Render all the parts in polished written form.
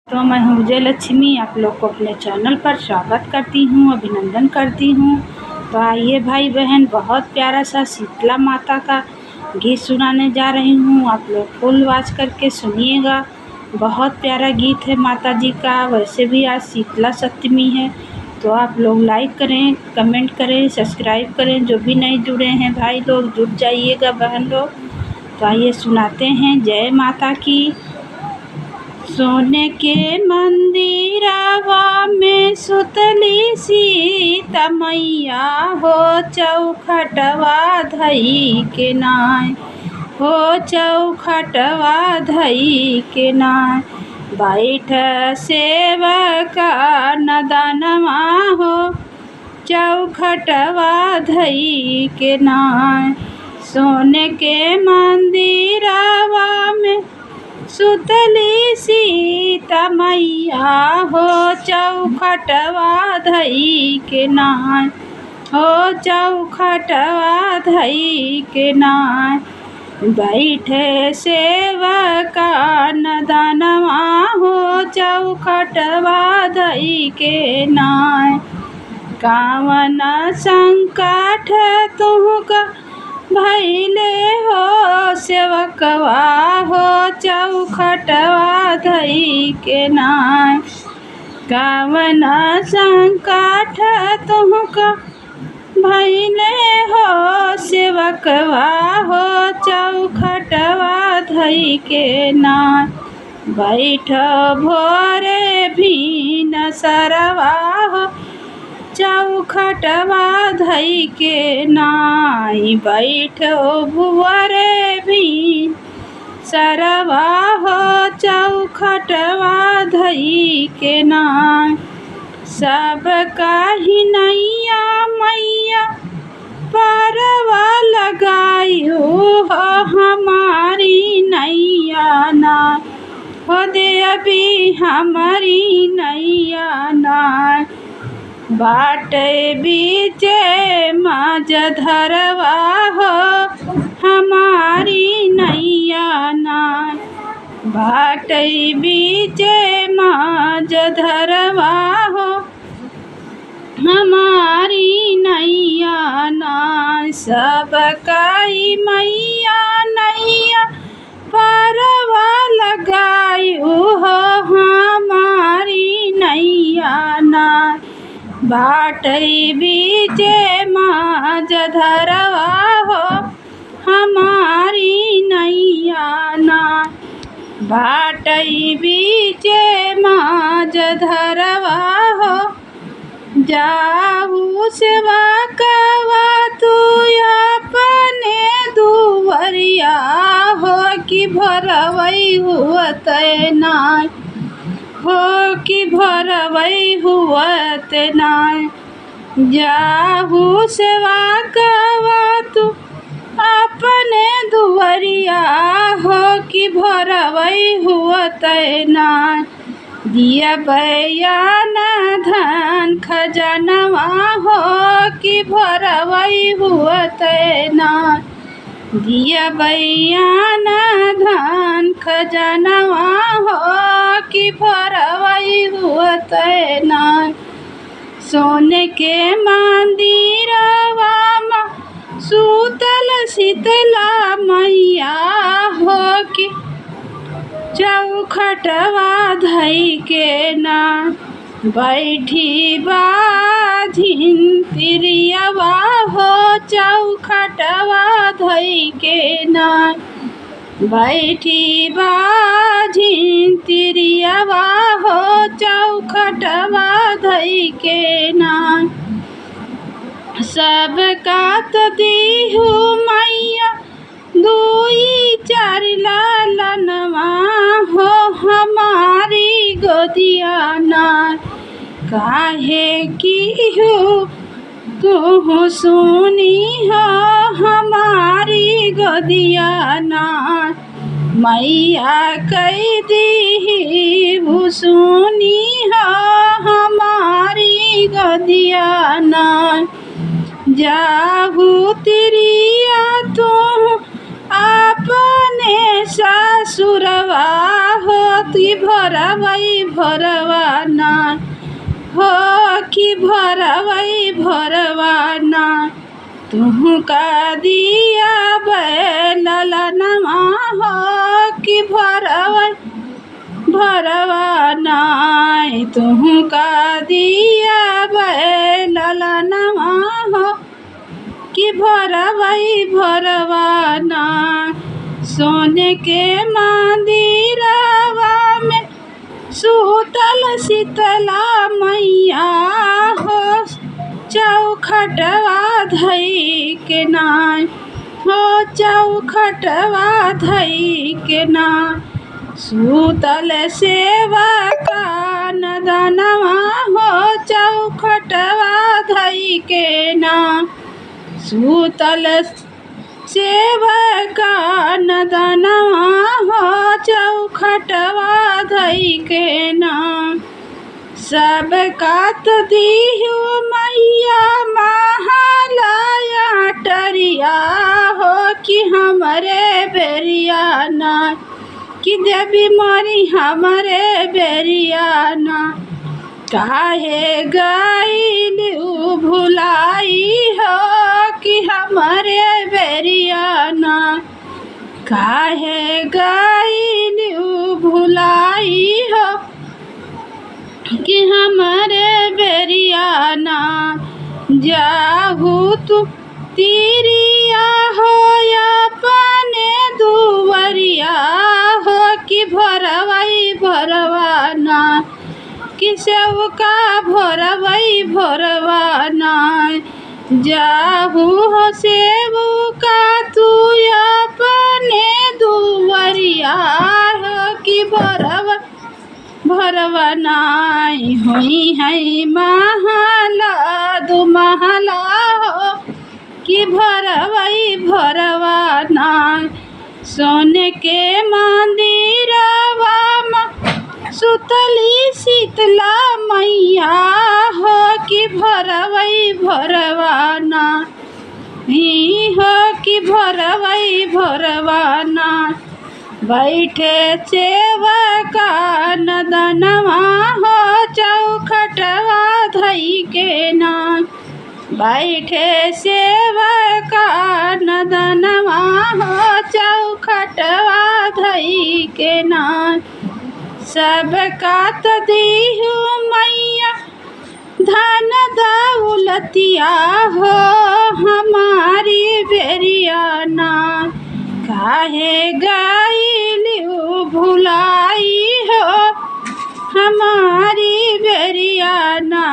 तो मैं हूँ विजय लक्ष्मी, आप लोग को अपने चैनल पर स्वागत करती हूँ, अभिनंदन करती हूँ। तो आइए भाई बहन, बहुत प्यारा सा शीतला माता का गीत सुनाने जा रही हूँ। आप लोग फुल वॉच करके सुनिएगा। बहुत प्यारा गीत है माता जी का। वैसे भी आज शीतला सप्तमी है, तो आप लोग लाइक करें, कमेंट करें, सब्सक्राइब करें। जो भी नहीं जुड़े हैं भाई लोग, जुड़ जाइएगा बहन लोग। तो आइए सुनाते हैं। जय माता की। सोने के मंदिरवा में सुतली सीता मैया हो, चौखटवा धई के नाय हो, चौखटवा धई के नाय। बैठ सेवका नदनवा हो, चौखटवा धई के नाय। सोने के मंदिरवा में सुतली सीता मैया हो, चौखटवा धई के नाय हो, चौखटवा धई के नाय। बैठे सेवका नदनवा हो, चौखटवा धई के नाय। कावन संकट तुहका भैले हो, सेवकवा हो, चौखटवा धई के नाय। कावन संकट तुहका भैले हो, सेवकवा हो, चौखटवा धई के नाय। बैठ भोरे भीन सरवा हो, चौखटवा धई के नाय। बैठो भुवरे भी सरवा हो, चौखटवा धई के नाय। सब काही नैया मैया परवा लगायो हो, हमारी नैया नाय हो, देवी हमारी नैया नाय। बाटे बीचे माज धरवा हो, हमारी नैया नाय। बाटे बीचे माज धरवा हो, हमारी नैया नाय। सब काई मैया नैया परवा लगायो हो, हमारी नैया नाय। बाटई बीचे माज धरवा हो, हमारी नैया नाय। बाटई बीचे माज धरवा हो, जाहू सेवकवा तू अपने दुवरिया हो, कि भरवई हुअत नाय हो, कि भरवई हुअत नाय। जाहू सेवकवा तू अपने दुवरिया हो, कि भरवई हुअत नाय। दिया बयान धन खजनवा हो, कि भरवई हुअत नाय। दिया बयान धन खजनवा हो, कि भरवई हुअत नाय। सोने के मंदिरवा में सुतल शीतला मैया हो, कि चौखटवा धई के नाय। बैठी बाधिन तिरियवा हो, चौखटवा धई के नाय। बैठी बाधिन तिरियवा हो, चौखटवा धई के नाय। सब कात दीहू मैया दुई चार लालनवा हो, हमारी गोदिया नाय। काहे की हो तू सुनी हो, हमारी गोदिया नाय। मैया कई दी भूसुनी हो, हमारी गोदिया नाय। जाहू तिरिया तू अपने ससुरवा हो, कि भरवई भरवाना हो कि भरवई भरवाना तुहु का दिया ललनमा हो कि भरवई भरवाना तुहु का दिया ललनमा हो कि भरवई भरवाना सोने के मंदिरवा में सूतल शीतला मैया हो चौखटवा धई के नाय हो चौखटवा धई के ना सूतल सेवा का नदनवा हो चौखटवा धई के ना सूतल सेवा का नदनवा हो चौखटवा धई के ना सब कात दीहु मैया महालया टरिया हो कि हमरे बेरियाना कि देवी मारी हमरे बेरियाना काहे गइलू भुलाई हो कि हमरे बेरियाना काहे गइलू भुलाई हो कि हमारे बेरियाना जाहू तू तीरिया हो या अपने दुवरिया हो कि भरवई भरवाना कि सेवका भरवई भरवाना जाहू हो सेवका तू अपने दुवरिया हो कि भरवाना होई है महला दु महला हो कि भरवई भरवाना सोने के मंदिरवा में सुतली शीतला मैया हो कि भरवई भरवाना ही हो कि भरवई भरवाना बैठे सेवका नदनवा हो चौखटवा धई के ना बैठे सेवका नदनवा हो चौखटवा धई के ना सब कात दीहु मैया धन दौलतिया हो हमारी बेरियाना काहे गइलू भुलाई हो हमारी बेरियाना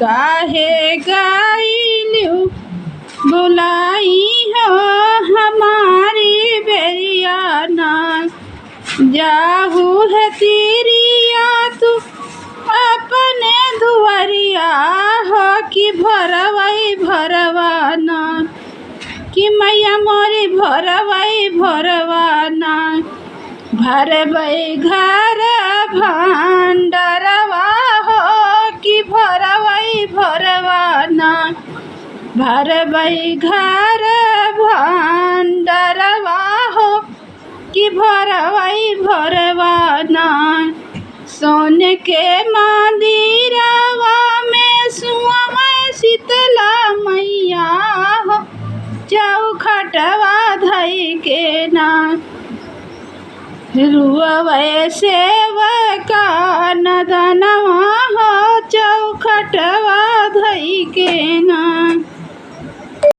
काहे गइलू भुलाई हो हमारी बेरियाना जाहू है तीरिया तू अपने दुवरिया हो कि भरवई भरवाना कि मैया मोरी भरवई भरवाना भरवई घर भांडरवा हो कि भरवई भरवाना भरवई घर भांडरवा हो कि भरवई भरवाना सोने के मंदिरवा में सुअमय शीतला मैया हो चौखटवा धई के ना रुअवै सेवका नदनवा हो चौखटवा धई के ना।